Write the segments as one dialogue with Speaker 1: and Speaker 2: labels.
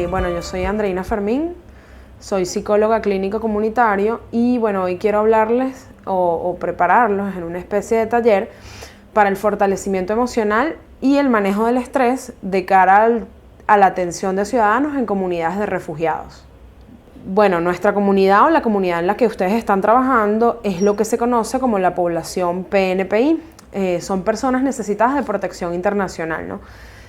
Speaker 1: Bueno, yo soy Andreina Fermín, soy psicóloga clínico comunitario y bueno, hoy quiero hablarles o prepararlos en una especie de taller para el fortalecimiento emocional y el manejo del estrés de cara a la atención de ciudadanos en comunidades de refugiados. Bueno, nuestra comunidad o la comunidad en la que ustedes están trabajando es lo que se conoce como la población PNPI. Son personas necesitadas de protección internacional, ¿no?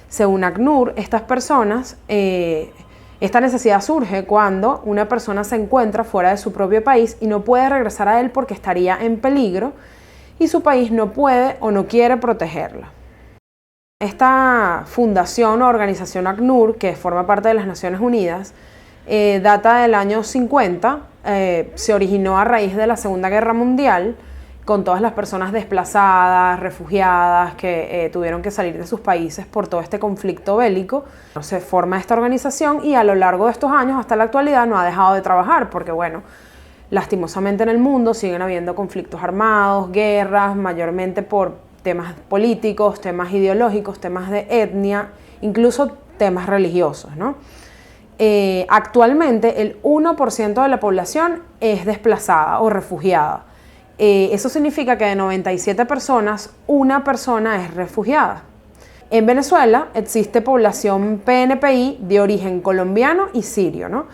Speaker 1: Según ACNUR, estas personas, esta necesidad surge cuando una persona se encuentra fuera de su propio país y no puede regresar a él porque estaría en peligro y su país no puede o no quiere protegerla. Esta fundación o organización ACNUR, que forma parte de las Naciones Unidas, data del año 50, se originó a raíz de la Segunda Guerra Mundial, con todas las personas desplazadas, refugiadas, que tuvieron que salir de sus países por todo este conflicto bélico. Se forma esta organización y a lo largo de estos años, hasta la actualidad, no ha dejado de trabajar, porque bueno, lastimosamente en el mundo siguen habiendo conflictos armados, guerras, mayormente por temas políticos, temas ideológicos, temas de etnia, incluso temas religiosos, ¿no? Actualmente el 1% de la población es desplazada o refugiada. Eso significa que de 97 personas, una persona es refugiada. En Venezuela existe población PNPI de origen colombiano y sirio, ¿no?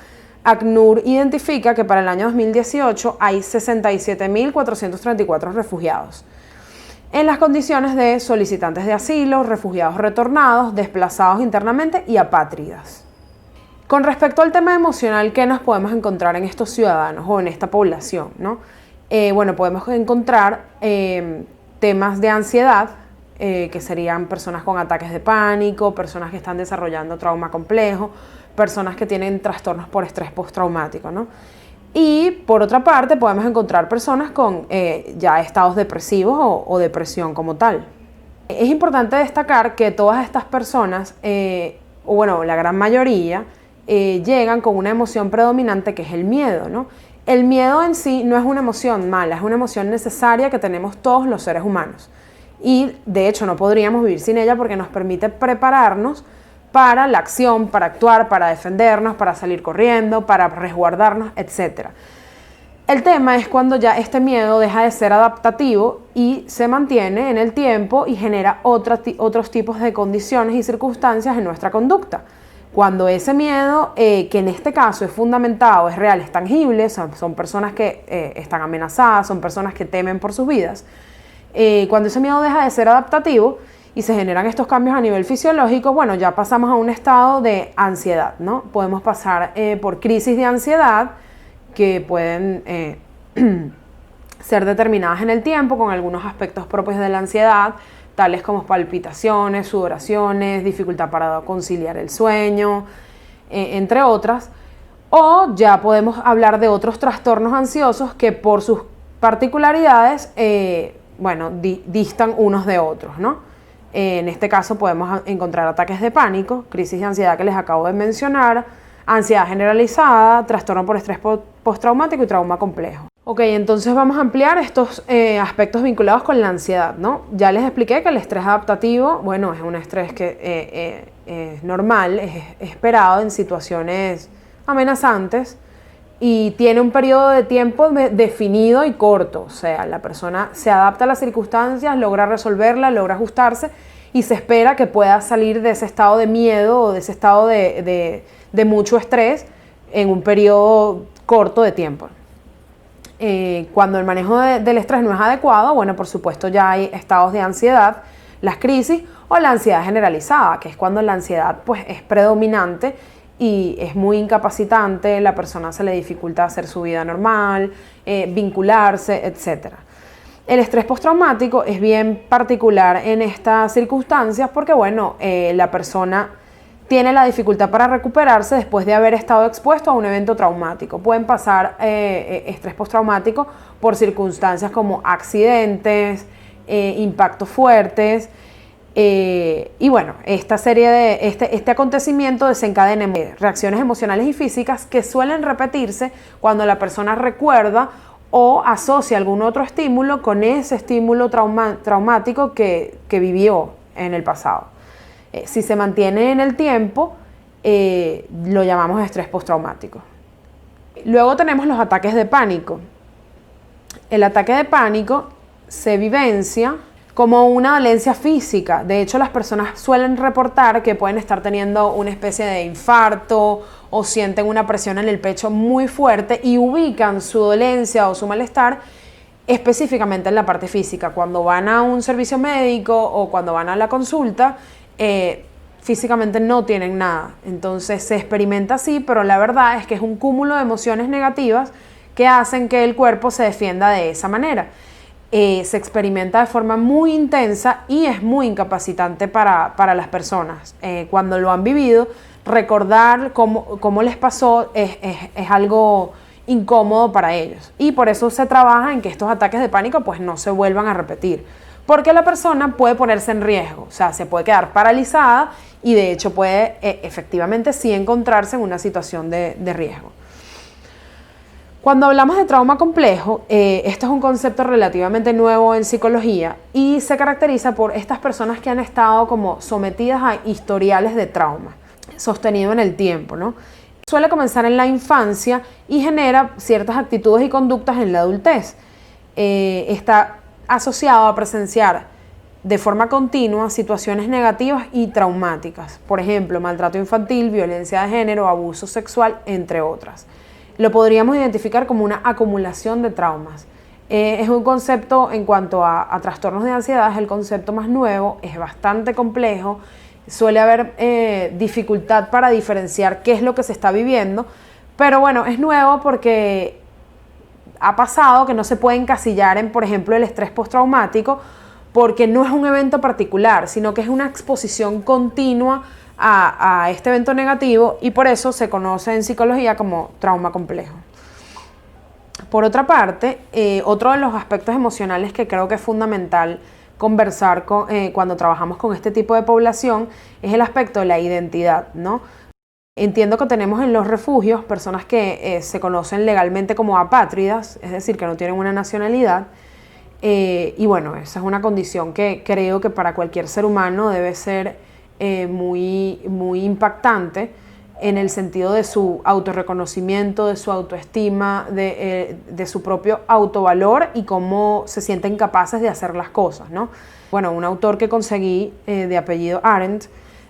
Speaker 1: ACNUR identifica que para el año 2018 hay 67.434 refugiados, en las condiciones de solicitantes de asilo, refugiados retornados, desplazados internamente y apátridas. Con respecto al tema emocional, ¿qué nos podemos encontrar en estos ciudadanos o en esta población, ¿no? Bueno, podemos encontrar temas de ansiedad, que serían personas con ataques de pánico, personas que están desarrollando trauma complejo, personas que tienen trastornos por estrés postraumático, ¿no? Y por otra parte podemos encontrar personas con ya estados depresivos o depresión como tal. Es importante destacar que todas estas personas, o bueno, la gran mayoría, llegan con una emoción predominante que es el miedo, ¿no? El miedo en sí no es una emoción mala, es una emoción necesaria que tenemos todos los seres humanos. Y de hecho no podríamos vivir sin ella porque nos permite prepararnos para la acción, para actuar, para defendernos, para salir corriendo, para resguardarnos, etc. El tema es cuando ya este miedo deja de ser adaptativo y se mantiene en el tiempo y genera otros tipos de condiciones y circunstancias en nuestra conducta. Cuando ese miedo, que en este caso es fundamentado, es real, es tangible, son personas que están amenazadas, son personas que temen por sus vidas, cuando ese miedo deja de ser adaptativo y se generan estos cambios a nivel fisiológico, bueno, ya pasamos a un estado de ansiedad, ¿no? Podemos pasar por crisis de ansiedad que pueden ser determinadas en el tiempo con algunos aspectos propios de la ansiedad, tales como palpitaciones, sudoraciones, dificultad para conciliar el sueño, entre otras. O ya podemos hablar de otros trastornos ansiosos que por sus particularidades, distan unos de otros, ¿no? En este caso podemos encontrar ataques de pánico, crisis de ansiedad que les acabo de mencionar, ansiedad generalizada, trastorno por estrés postraumático y trauma complejo. Ok, entonces vamos a ampliar estos aspectos vinculados con la ansiedad, ¿no? Ya les expliqué que el estrés adaptativo, bueno, es un estrés que es normal, es esperado en situaciones amenazantes y tiene un periodo de tiempo definido y corto. O sea, la persona se adapta a las circunstancias, logra resolverla, logra ajustarse y se espera que pueda salir de ese estado de miedo o de ese estado de mucho estrés en un periodo corto de tiempo. Cuando el manejo del estrés no es adecuado, bueno, por supuesto ya hay estados de ansiedad, las crisis o la ansiedad generalizada, que es cuando la ansiedad pues es predominante y es muy incapacitante, la persona se le dificulta hacer su vida normal, vincularse, etc. El estrés postraumático es bien particular en estas circunstancias porque, bueno, la persona tiene la dificultad para recuperarse después de haber estado expuesto a un evento traumático. Pueden pasar estrés postraumático por circunstancias como accidentes, impactos fuertes, y bueno, esta serie de este acontecimiento desencadena reacciones emocionales y físicas que suelen repetirse cuando la persona recuerda o asocia algún otro estímulo con ese estímulo traumático que vivió en el pasado. Si se mantiene en el tiempo, lo llamamos estrés postraumático. Luego tenemos los ataques de pánico. El ataque de pánico se vivencia como una dolencia física. De hecho, las personas suelen reportar que pueden estar teniendo una especie de infarto o sienten una presión en el pecho muy fuerte y ubican su dolencia o su malestar específicamente en la parte física. Cuando van a un servicio médico o cuando van a la consulta, físicamente no tienen nada. Entonces se experimenta así, pero la verdad es que es un cúmulo de emociones negativas que hacen que el cuerpo se defienda de esa manera. Se experimenta de forma muy intensa y es muy incapacitante para las personas. Cuando lo han vivido, recordar cómo les pasó es algo incómodo para ellos. Y por eso se trabaja en que estos ataques de pánico pues no se vuelvan a repetir. Porque la persona puede ponerse en riesgo, o sea, se puede quedar paralizada y de hecho puede efectivamente sí encontrarse en una situación de riesgo. Cuando hablamos de trauma complejo, esto es un concepto relativamente nuevo en psicología y se caracteriza por estas personas que han estado como sometidas a historiales de trauma sostenido en el tiempo, ¿no? Suele comenzar en la infancia y genera ciertas actitudes y conductas en la adultez. Está asociado a presenciar de forma continua situaciones negativas y traumáticas, por ejemplo, maltrato infantil, violencia de género, abuso sexual, entre otras. Lo podríamos identificar como una acumulación de traumas. Es un concepto, en cuanto a trastornos de ansiedad, es el concepto más nuevo, es bastante complejo, suele haber dificultad para diferenciar qué es lo que se está viviendo, pero bueno, es nuevo porque ha pasado que no se puede encasillar en, por ejemplo, el estrés postraumático, porque no es un evento particular, sino que es una exposición continua a este evento negativo y por eso se conoce en psicología como trauma complejo. Por otra parte, otro de los aspectos emocionales que creo que es fundamental conversar cuando trabajamos con este tipo de población es el aspecto de la identidad, ¿no? Entiendo que tenemos en los refugios personas que se conocen legalmente como apátridas, es decir, que no tienen una nacionalidad, y bueno, esa es una condición que creo que para cualquier ser humano debe ser muy impactante en el sentido de su autorreconocimiento, de su autoestima, de su propio autovalor y cómo se sienten capaces de hacer las cosas, ¿no? Bueno, un autor que conseguí de apellido Arendt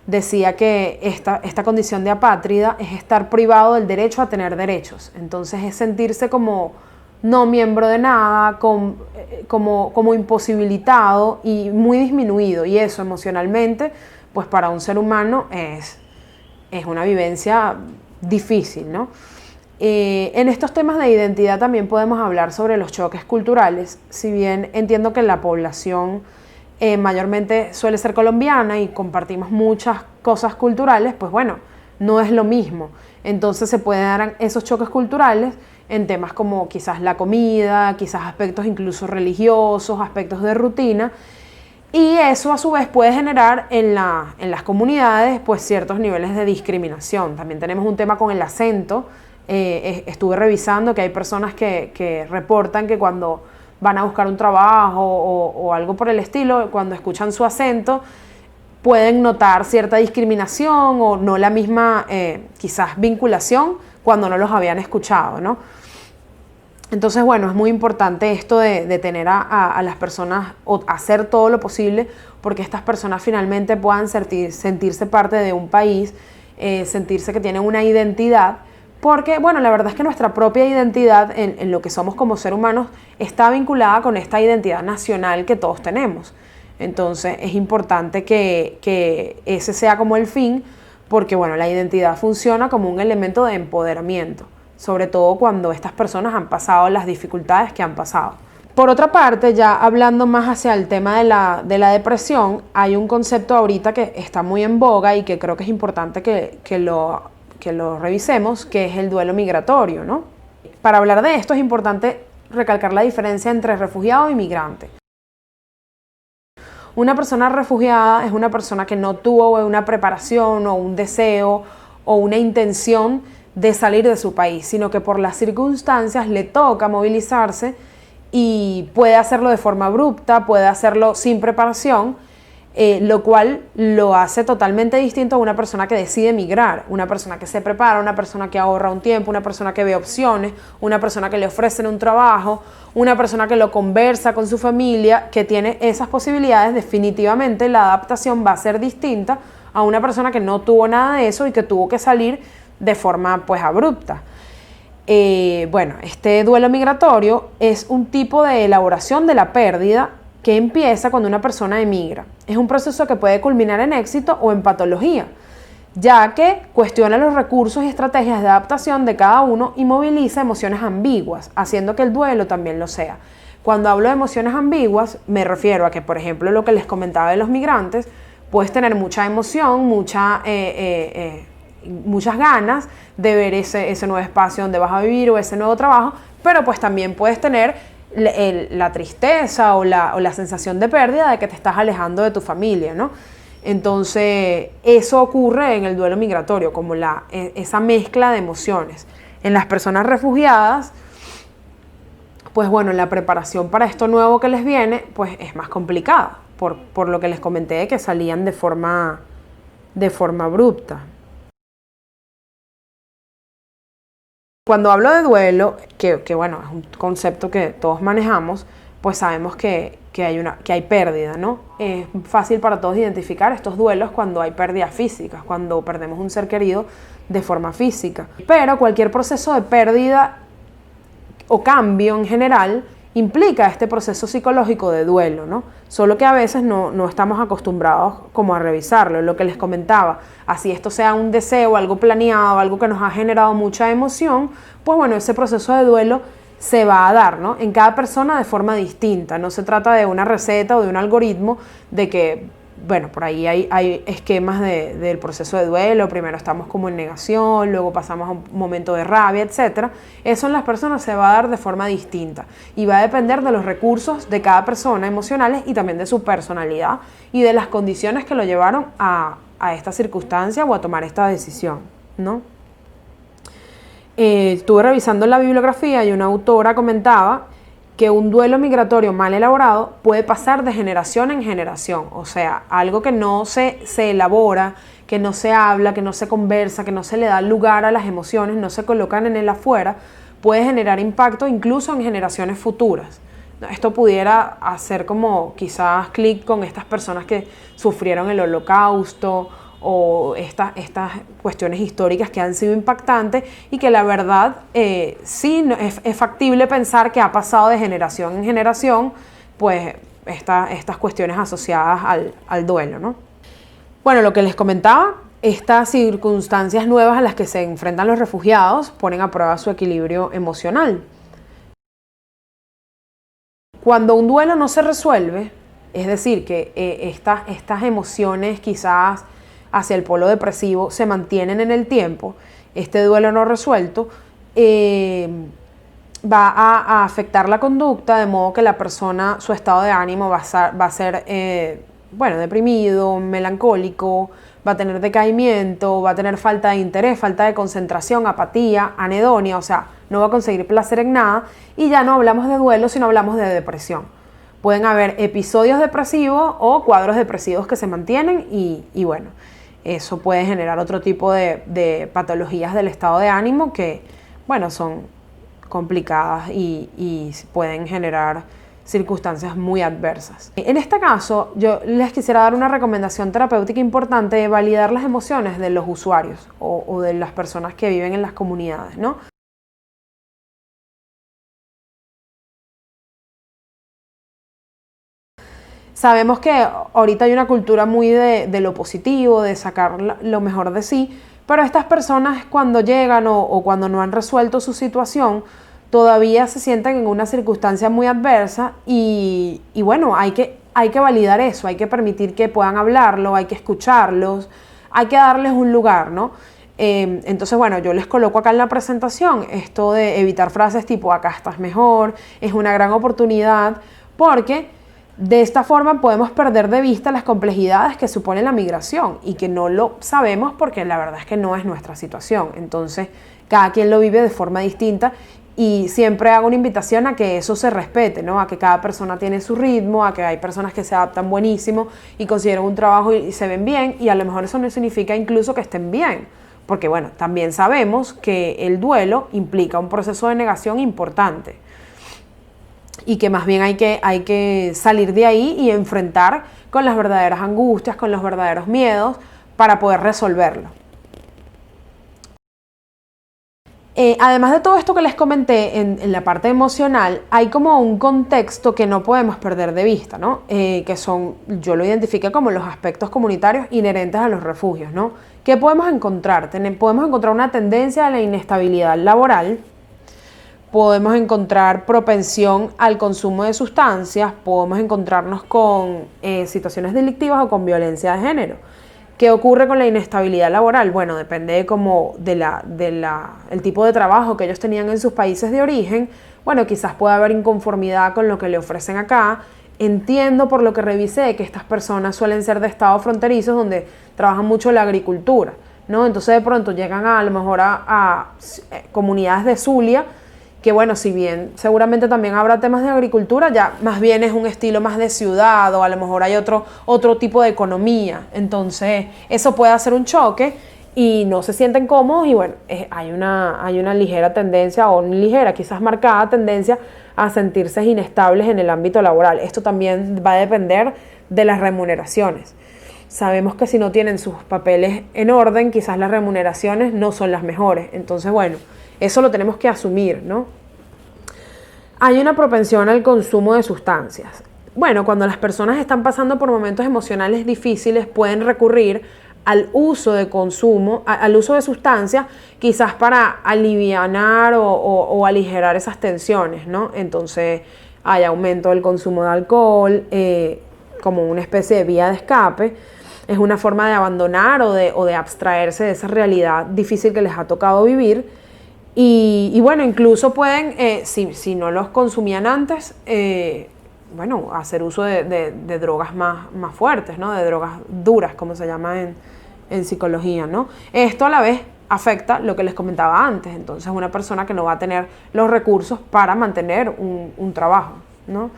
Speaker 1: decía que esta condición de apátrida es estar privado del derecho a tener derechos. Entonces es sentirse como no miembro de nada, como imposibilitado y muy disminuido. Y eso emocionalmente, pues para un ser humano es una vivencia difícil, ¿no? En estos temas de identidad también podemos hablar sobre los choques culturales. Si bien entiendo que la población mayormente suele ser colombiana y compartimos muchas cosas culturales, pues bueno, no es lo mismo. Entonces se pueden dar esos choques culturales en temas como quizás la comida, quizás aspectos incluso religiosos, aspectos de rutina, y eso a su vez puede generar en las comunidades pues ciertos niveles de discriminación. También tenemos un tema con el acento. Estuve revisando que hay personas que reportan que cuando van a buscar un trabajo o algo por el estilo, cuando escuchan su acento, pueden notar cierta discriminación o no la misma quizás vinculación cuando no los habían escuchado, ¿no? Entonces, bueno, es muy importante esto de tener a las personas o hacer todo lo posible porque estas personas finalmente puedan sentirse parte de un país, sentirse que tienen una identidad, porque, bueno, la verdad es que nuestra propia identidad en lo que somos como seres humanos está vinculada con esta identidad nacional que todos tenemos. Entonces, es importante que ese sea como el fin, porque, bueno, la identidad funciona como un elemento de empoderamiento, sobre todo cuando estas personas han pasado las dificultades que han pasado. Por otra parte, ya hablando más hacia el tema de la depresión, hay un concepto ahorita que está muy en boga y que creo que es importante que lo revisemos, que es el duelo migratorio, ¿no? Para hablar de esto es importante recalcar la diferencia entre refugiado y migrante. Una persona refugiada es una persona que no tuvo una preparación o un deseo o una intención de salir de su país, sino que por las circunstancias le toca movilizarse y puede hacerlo de forma abrupta, puede hacerlo sin preparación lo cual lo hace totalmente distinto a una persona que decide emigrar, una persona que se prepara, una persona que ahorra un tiempo, una persona que ve opciones, una persona que le ofrecen un trabajo, una persona que lo conversa con su familia, que tiene esas posibilidades. Definitivamente la adaptación va a ser distinta a una persona que no tuvo nada de eso y que tuvo que salir de forma pues abrupta. Bueno, este duelo migratorio es un tipo de elaboración de la pérdida que empieza cuando una persona emigra. Es un proceso que puede culminar en éxito o en patología, ya que cuestiona los recursos y estrategias de adaptación de cada uno y moviliza emociones ambiguas, haciendo que el duelo también lo sea. Cuando hablo de emociones ambiguas, me refiero a que, por ejemplo, lo que les comentaba de los migrantes, puedes tener mucha emoción, muchas ganas de ver ese nuevo espacio donde vas a vivir o ese nuevo trabajo, pero pues también puedes tener la tristeza o la sensación de pérdida de que te estás alejando de tu familia, ¿no? Entonces, eso ocurre en el duelo migratorio, como esa mezcla de emociones. En las personas refugiadas, pues bueno, la preparación para esto nuevo que les viene, pues es más complicada, por lo que les comenté de que salían de forma abrupta. Cuando hablo de duelo, que bueno, es un concepto que todos manejamos, pues sabemos que hay pérdida, ¿no? Es fácil para todos identificar estos duelos cuando hay pérdidas físicas, cuando perdemos un ser querido de forma física. Pero cualquier proceso de pérdida o cambio en general implica este proceso psicológico de duelo, ¿no? Solo que a veces no estamos acostumbrados como a revisarlo, lo que les comentaba. Así esto sea un deseo, algo planeado, algo que nos ha generado mucha emoción, pues bueno, ese proceso de duelo se va a dar, ¿no? En cada persona de forma distinta. No se trata de una receta o de un algoritmo de que, bueno, por ahí hay esquemas del proceso de duelo. Primero estamos como en negación, luego pasamos a un momento de rabia, etc. Eso en las personas se va a dar de forma distinta y va a depender de los recursos de cada persona emocionales y también de su personalidad y de las condiciones que lo llevaron a esta circunstancia o a tomar esta decisión, ¿no? Estuve revisando la bibliografía y una autora comentaba que un duelo migratorio mal elaborado puede pasar de generación en generación, o sea, algo que no se elabora, que no se habla, que no se conversa, que no se le da lugar a las emociones, no se colocan en el afuera, puede generar impacto incluso en generaciones futuras. Esto pudiera hacer como quizás clic con estas personas que sufrieron el Holocausto o estas cuestiones históricas que han sido impactantes y que la verdad sí es factible pensar que ha pasado de generación en generación pues estas cuestiones asociadas al duelo, ¿no? Bueno, lo que les comentaba, estas circunstancias nuevas a las que se enfrentan los refugiados ponen a prueba su equilibrio emocional. Cuando un duelo no se resuelve, es decir, que estas emociones quizás hacia el polo depresivo se mantienen en el tiempo, este duelo no resuelto va a afectar la conducta, de modo que la persona, su estado de ánimo va a ser deprimido, melancólico, va a tener decaimiento, va a tener falta de interés, falta de concentración, apatía, anedonia, o sea, no va a conseguir placer en nada, y ya no hablamos de duelo, sino hablamos de depresión. Pueden haber episodios depresivos o cuadros depresivos que se mantienen y bueno, eso puede generar otro tipo de patologías del estado de ánimo que, bueno, son complicadas y pueden generar circunstancias muy adversas. En este caso, yo les quisiera dar una recomendación terapéutica importante de validar las emociones de los usuarios o de las personas que viven en las comunidades, ¿no? Sabemos que ahorita hay una cultura muy de lo positivo, de sacar lo mejor de sí, pero estas personas cuando llegan o cuando no han resuelto su situación, todavía se sienten en una circunstancia muy adversa y bueno, hay que validar eso, hay que permitir que puedan hablarlo, hay que escucharlos, hay que darles un lugar, ¿no? Entonces, bueno, yo les coloco acá en la presentación esto de evitar frases tipo acá estás mejor, es una gran oportunidad porque de esta forma podemos perder de vista las complejidades que supone la migración y que no lo sabemos porque la verdad es que no es nuestra situación. Entonces, cada quien lo vive de forma distinta Y siempre hago una invitación a que eso se respete, ¿no? A que cada persona tiene su ritmo, a que hay personas que se adaptan buenísimo y consideran un trabajo y se ven bien, y a lo mejor eso no significa incluso que estén bien, porque bueno, también sabemos que el duelo implica un proceso de negación importante y que más bien hay que salir de ahí y enfrentar con las verdaderas angustias, con los verdaderos miedos para poder resolverlo. Además de todo esto que les comenté en la parte emocional, hay como un contexto que no podemos perder de vista, ¿no? Que son, yo lo identifiqué como los aspectos comunitarios inherentes a los refugios, ¿no? ¿Qué podemos encontrar? Podemos encontrar una tendencia a la inestabilidad laboral, podemos encontrar propensión al consumo de sustancias, podemos encontrarnos con situaciones delictivas o con violencia de género. ¿Qué ocurre con la inestabilidad laboral? Bueno, depende el tipo de trabajo que ellos tenían en sus países de origen. Bueno, quizás pueda haber inconformidad con lo que le ofrecen acá. Entiendo por lo que revisé que estas personas suelen ser de estados fronterizos donde trabajan mucho la agricultura, ¿no? Entonces de pronto llegan a lo mejor a comunidades de Zulia, que bueno, si bien seguramente también habrá temas de agricultura, ya más bien es un estilo más de ciudad, o a lo mejor hay otro tipo de economía. Entonces eso puede hacer un choque y no se sienten cómodos, y bueno, hay una ligera tendencia, o ligera, quizás marcada tendencia a sentirse inestables en el ámbito laboral. Esto también va a depender de las remuneraciones. Sabemos que si no tienen sus papeles en orden, quizás las remuneraciones no son las mejores. Entonces, bueno, eso lo tenemos que asumir, ¿no? Hay una propensión al consumo de sustancias. Bueno, cuando las personas están pasando por momentos emocionales difíciles, pueden recurrir al uso de sustancias, quizás para alivianar o aligerar esas tensiones, ¿no? Entonces, hay aumento del consumo de alcohol, como una especie de vía de escape. Es una forma de abandonar o de abstraerse de esa realidad difícil que les ha tocado vivir. Y bueno, incluso pueden, si no los consumían antes, bueno, hacer uso de drogas más fuertes, ¿no? De drogas duras, como se llama en psicología, ¿no? Esto a la vez afecta lo que les comentaba antes. Entonces, una persona que no va a tener los recursos para mantener un trabajo, ¿no?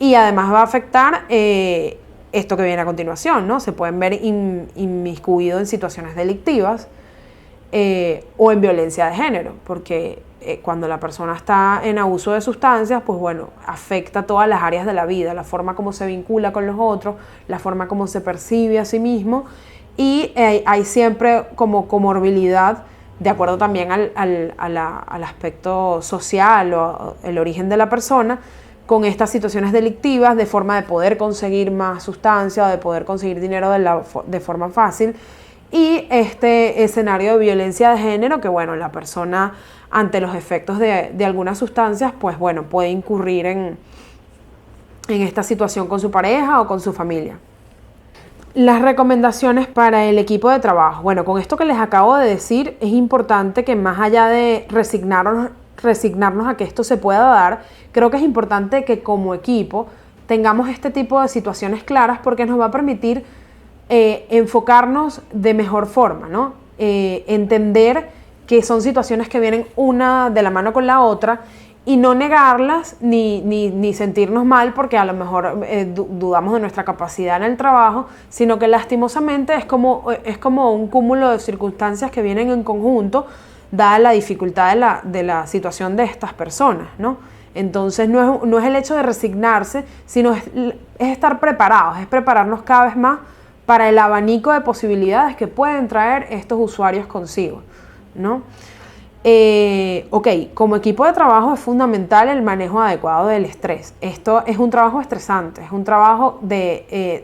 Speaker 1: Y además va a afectar esto que viene a continuación, ¿no? Se pueden ver inmiscuidos en situaciones delictivas, o en violencia de género, porque cuando la persona está en abuso de sustancias, pues bueno, afecta todas las áreas de la vida, la forma como se vincula con los otros, la forma como se percibe a sí mismo, y hay siempre como comorbilidad, de acuerdo también al aspecto social o el origen de la persona, con estas situaciones delictivas, de forma de poder conseguir más sustancia o de poder conseguir dinero de forma fácil. Y este escenario de violencia de género, que bueno, la persona ante los efectos de algunas sustancias, pues bueno, puede incurrir en esta situación con su pareja o con su familia. Las recomendaciones para el equipo de trabajo. Bueno, con esto que les acabo de decir, es importante que más allá de resignarnos a que esto se pueda dar, creo que es importante que como equipo tengamos este tipo de situaciones claras, porque nos va a permitir enfocarnos de mejor forma, ¿no? Entender que son situaciones que vienen una de la mano con la otra, y no negarlas ni sentirnos mal porque a lo mejor dudamos de nuestra capacidad en el trabajo, sino que lastimosamente es como un cúmulo de circunstancias que vienen en conjunto, dada la dificultad de la situación de estas personas, ¿no? Entonces no es el hecho de resignarse, sino es estar preparados, es prepararnos cada vez más para el abanico de posibilidades que pueden traer estos usuarios consigo, ¿no? Como equipo de trabajo es fundamental el manejo adecuado del estrés. Esto es un trabajo estresante, es un trabajo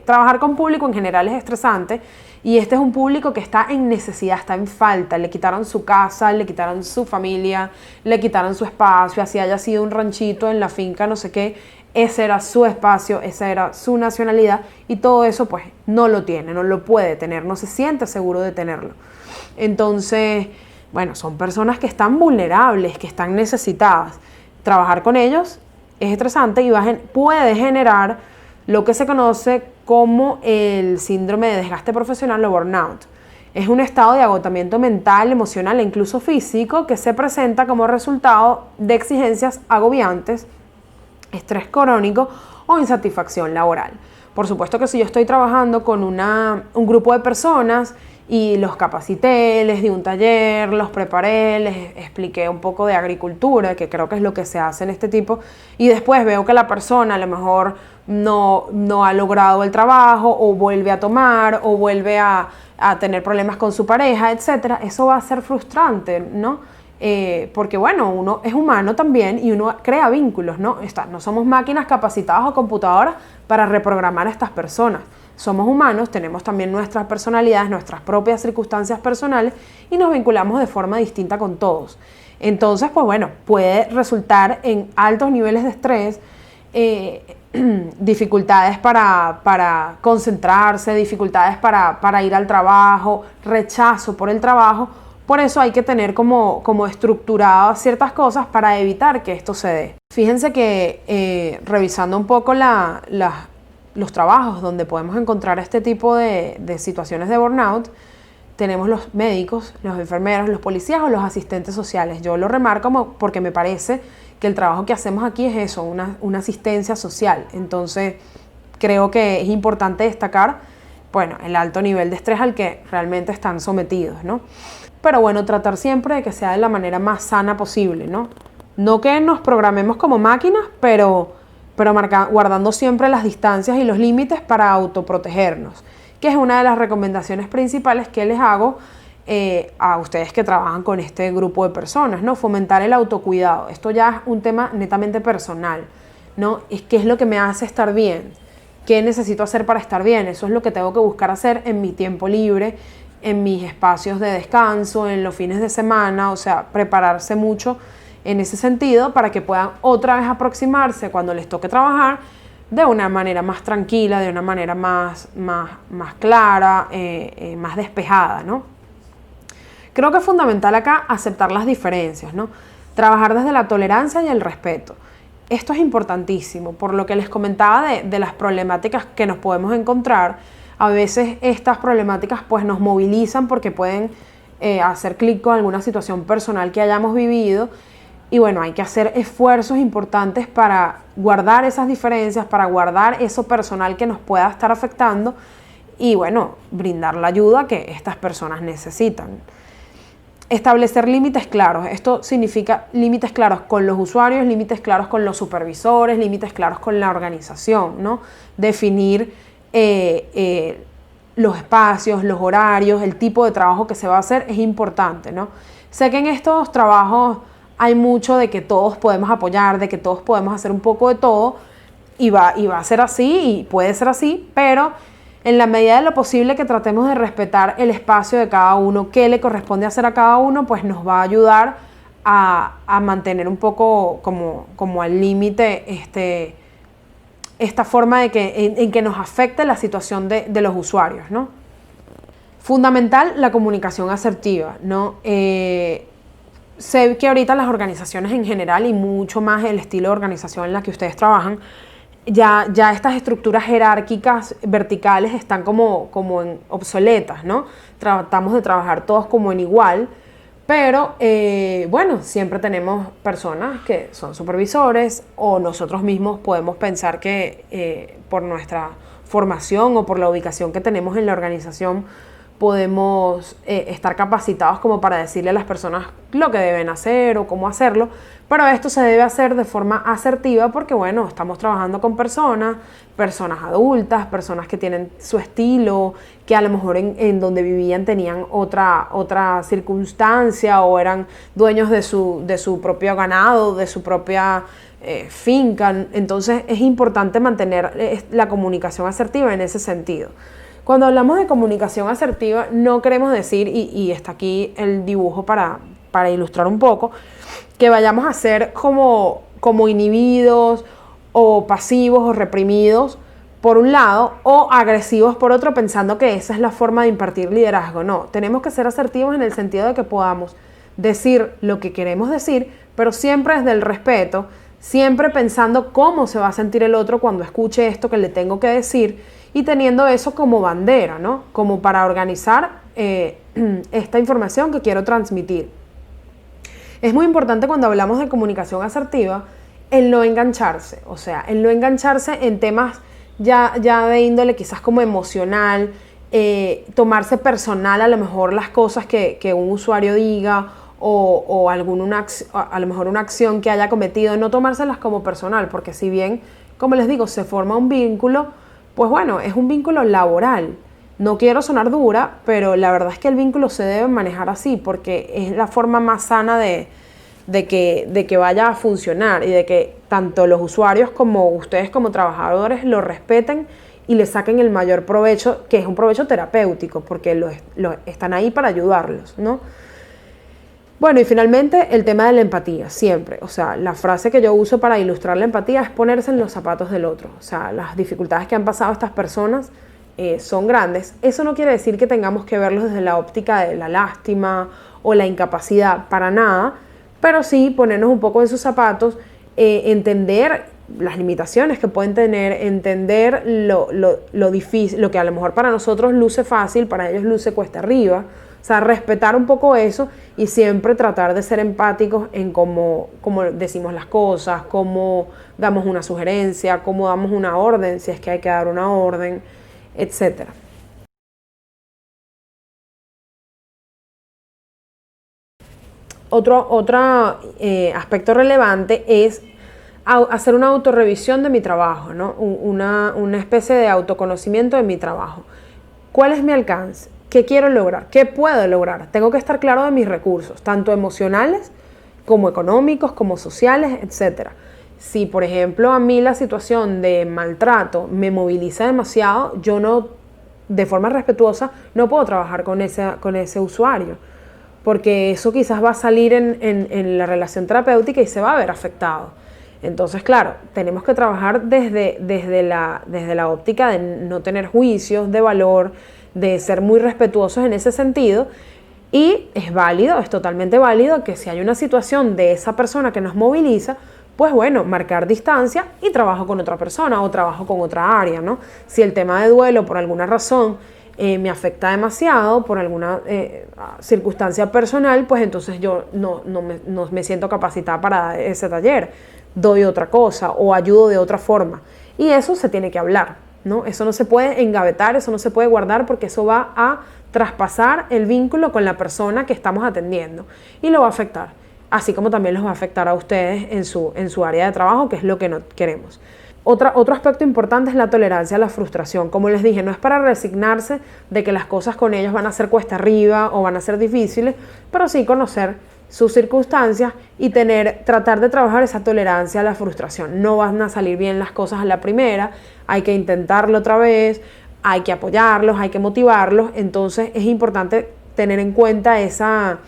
Speaker 1: trabajar con público en general es estresante, y este es un público que está en necesidad, está en falta. Le quitaron su casa, le quitaron su familia, le quitaron su espacio, así haya sido un ranchito en la finca, no sé qué. Ese era su espacio, esa era su nacionalidad, y todo eso pues no lo tiene, no lo puede tener, no se siente seguro de tenerlo. Entonces, bueno, son personas que están vulnerables, que están necesitadas. Trabajar con ellos es estresante y puede generar lo que se conoce como el síndrome de desgaste profesional o burnout. Es un estado de agotamiento mental, emocional e incluso físico que se presenta como resultado de exigencias agobiantes, estrés crónico o insatisfacción laboral. Por supuesto que si yo estoy trabajando con un grupo de personas y los capacité, les di un taller, los preparé, les expliqué un poco de agricultura, que creo que es lo que se hace en este tipo, y después veo que la persona a lo mejor no ha logrado el trabajo o vuelve a tomar o vuelve a tener problemas con su pareja, etcétera, eso va a ser frustrante, ¿no? Porque bueno, uno es humano también y uno crea vínculos, ¿no? No somos máquinas capacitadas o computadoras para reprogramar a estas personas. Somos humanos, tenemos también nuestras personalidades, nuestras propias circunstancias personales y nos vinculamos de forma distinta con todos. Entonces, pues bueno, puede resultar en altos niveles de estrés, dificultades para concentrarse, dificultades para ir al trabajo, rechazo por el trabajo. Por eso hay que tener como estructuradas ciertas cosas para evitar que esto se dé. Fíjense que revisando un poco los trabajos donde podemos encontrar este tipo de situaciones de burnout, tenemos los médicos, los enfermeros, los policías o los asistentes sociales. Yo lo remarco porque me parece que el trabajo que hacemos aquí es eso, una asistencia social. Entonces, creo que es importante destacar, bueno, el alto nivel de estrés al que realmente están sometidos, ¿no? Pero bueno, tratar siempre de que sea de la manera más sana posible, ¿no? No que nos programemos como máquinas, pero guardando siempre las distancias y los límites para autoprotegernos, que es una de las recomendaciones principales que les hago a ustedes que trabajan con este grupo de personas, ¿no? Fomentar el autocuidado. Esto ya es un tema netamente personal, ¿no? ¿Qué es lo que me hace estar bien? ¿Qué necesito hacer para estar bien? Eso es lo que tengo que buscar hacer en mi tiempo libre, en mis espacios de descanso, en los fines de semana, o sea, prepararse mucho en ese sentido para que puedan otra vez aproximarse cuando les toque trabajar de una manera más tranquila, de una manera más clara, más despejada, ¿no? Creo que es fundamental acá aceptar las diferencias, ¿no? Trabajar desde la tolerancia y el respeto. Esto es importantísimo, por lo que les comentaba de las problemáticas que nos podemos encontrar. A veces estas problemáticas pues nos movilizan porque pueden hacer clic con alguna situación personal que hayamos vivido. Y bueno, hay que hacer esfuerzos importantes para guardar esas diferencias, para guardar eso personal que nos pueda estar afectando y bueno, brindar la ayuda que estas personas necesitan. Establecer límites claros. Esto significa límites claros con los usuarios, límites claros con los supervisores, límites claros con la organización, ¿no? Definir los espacios, los horarios, el tipo de trabajo que se va a hacer es importante, ¿no? Sé que en estos trabajos hay mucho de que todos podemos apoyar, de que todos podemos hacer un poco de todo y va a ser así y puede ser así, pero en la medida de lo posible que tratemos de respetar el espacio de cada uno, qué le corresponde hacer a cada uno, pues nos va a ayudar a mantener un poco como al límite esta forma de en que nos afecte la situación de los usuarios, ¿no? Fundamental la comunicación asertiva, ¿no? Sé que ahorita las organizaciones en general y mucho más el estilo de organización en la que ustedes trabajan, ya estas estructuras jerárquicas verticales están como obsoletas, ¿no? Tratamos de trabajar todos como en igual, pero bueno, siempre tenemos personas que son supervisores o nosotros mismos podemos pensar que por nuestra formación o por la ubicación que tenemos en la organización podemos estar capacitados como para decirle a las personas lo que deben hacer o cómo hacerlo, pero esto se debe hacer de forma asertiva porque, bueno, estamos trabajando con personas adultas, personas que tienen su estilo, que a lo mejor en donde vivían tenían otra circunstancia o eran dueños de su propio ganado, de su propia finca. Entonces es importante mantener la comunicación asertiva en ese sentido. Cuando hablamos de comunicación asertiva, no queremos decir, y está aquí el dibujo para ilustrar un poco, que vayamos a ser como inhibidos o pasivos o reprimidos por un lado o agresivos por otro, pensando que esa es la forma de impartir liderazgo. No, tenemos que ser asertivos en el sentido de que podamos decir lo que queremos decir, pero siempre desde el respeto, siempre pensando cómo se va a sentir el otro cuando escuche esto que le tengo que decir y teniendo eso como bandera, ¿no? Como para organizar esta información que quiero transmitir. Es muy importante cuando hablamos de comunicación asertiva el no engancharse, o sea, el no engancharse en temas ya de índole quizás como emocional, tomarse personal a lo mejor las cosas que un usuario diga o a lo mejor una acción que haya cometido, no tomárselas como personal, porque si bien, como les digo, se forma un vínculo, pues bueno, es un vínculo laboral. No quiero sonar dura, pero la verdad es que el vínculo se debe manejar así, porque es la forma más sana de que vaya a funcionar y de que tanto los usuarios como ustedes como trabajadores lo respeten y le saquen el mayor provecho, que es un provecho terapéutico, porque están ahí para ayudarlos, ¿no? Bueno, y finalmente el tema de la empatía, siempre. O sea, la frase que yo uso para ilustrar la empatía es ponerse en los zapatos del otro. O sea, las dificultades que han pasado estas personas son grandes. Eso no quiere decir que tengamos que verlos desde la óptica de la lástima o la incapacidad, para nada, pero sí ponernos un poco en sus zapatos, entender las limitaciones que pueden tener, entender lo difícil, lo que a lo mejor para nosotros luce fácil, para ellos luce cuesta arriba. O sea, respetar un poco eso y siempre tratar de ser empáticos en cómo decimos las cosas, cómo damos una sugerencia, cómo damos una orden, si es que hay que dar una orden, etc. Otro aspecto relevante es hacer una autorrevisión de mi trabajo, ¿no? Una especie de autoconocimiento de mi trabajo. ¿Cuál es mi alcance? ¿Qué quiero lograr? ¿Qué puedo lograr? Tengo que estar claro de mis recursos, tanto emocionales como económicos, como sociales, etc. Si, por ejemplo, a mí la situación de maltrato me moviliza demasiado, yo no, de forma respetuosa, no puedo trabajar con ese usuario, porque eso quizás va a salir en la relación terapéutica y se va a ver afectado. Entonces, claro, tenemos que trabajar desde la óptica de no tener juicios de valor, de ser muy respetuosos en ese sentido, y es válido, es totalmente válido que si hay una situación de esa persona que nos moviliza, pues bueno, marcar distancia y trabajo con otra persona o trabajo con otra área, ¿no? Si el tema de duelo por alguna razón me afecta demasiado, por alguna circunstancia personal, pues entonces yo no me siento capacitada para ese taller, doy otra cosa o ayudo de otra forma, y eso se tiene que hablar, ¿no? Eso no se puede engavetar, eso no se puede guardar, porque eso va a traspasar el vínculo con la persona que estamos atendiendo y lo va a afectar, así como también los va a afectar a ustedes en su área de trabajo, que es lo que no queremos. Otro aspecto importante es la tolerancia a la frustración. Como les dije, no es para resignarse de que las cosas con ellos van a ser cuesta arriba o van a ser difíciles, pero sí conocer sus circunstancias y tratar de trabajar esa tolerancia a la frustración. No van a salir bien las cosas a la primera, hay que intentarlo otra vez, hay que apoyarlos, hay que motivarlos. Entonces es importante tener en cuenta esa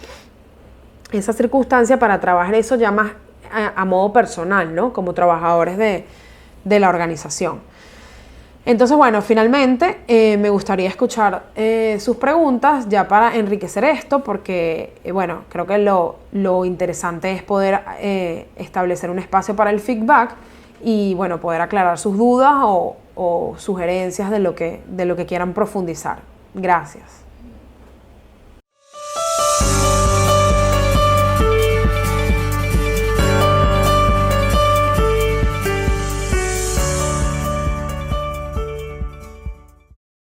Speaker 1: circunstancia para trabajar eso ya más a modo personal, ¿no? Como trabajadores de la organización. Entonces, bueno, finalmente me gustaría escuchar sus preguntas ya para enriquecer esto, porque, bueno, creo que lo interesante es poder establecer un espacio para el feedback y, bueno, poder aclarar sus dudas o sugerencias de lo que quieran profundizar. Gracias.